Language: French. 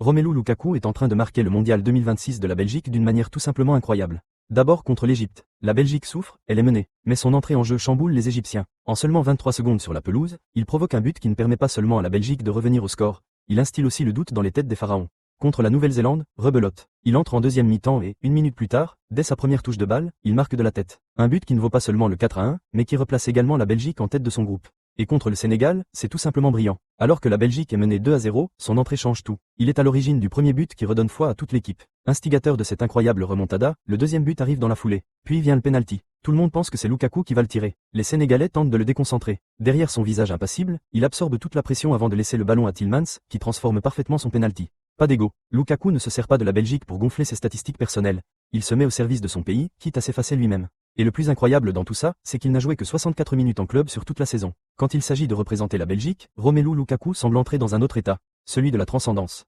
Romelu Lukaku est en train de marquer le mondial 2026 de la Belgique d'une manière tout simplement incroyable. D'abord contre l'Égypte. La Belgique souffre, elle est menée, mais son entrée en jeu chamboule les Égyptiens. En seulement 23 secondes sur la pelouse, il provoque un but qui ne permet pas seulement à la Belgique de revenir au score, il instille aussi le doute dans les têtes des pharaons. Contre la Nouvelle-Zélande, rebelote. Il entre en deuxième mi-temps et, une minute plus tard, dès sa première touche de balle, il marque de la tête. Un but qui ne vaut pas seulement le 4-1, mais qui replace également la Belgique en tête de son groupe. Et contre le Sénégal, c'est tout simplement brillant. Alors que la Belgique est menée 2-0, son entrée change tout. Il est à l'origine du premier but qui redonne foi à toute l'équipe. Instigateur de cette incroyable remontada, le deuxième but arrive dans la foulée. Puis vient le penalty. Tout le monde pense que c'est Lukaku qui va le tirer. Les Sénégalais tentent de le déconcentrer. Derrière son visage impassible, il absorbe toute la pression avant de laisser le ballon à Tielemans, qui transforme parfaitement son penalty. Pas d'ego. Lukaku ne se sert pas de la Belgique pour gonfler ses statistiques personnelles. Il se met au service de son pays, quitte à s'effacer lui-même. Et le plus incroyable dans tout ça, c'est qu'il n'a joué que 64 minutes en club sur toute la saison. Quand il s'agit de représenter la Belgique, Romelu Lukaku semble entrer dans un autre état, celui de la transcendance.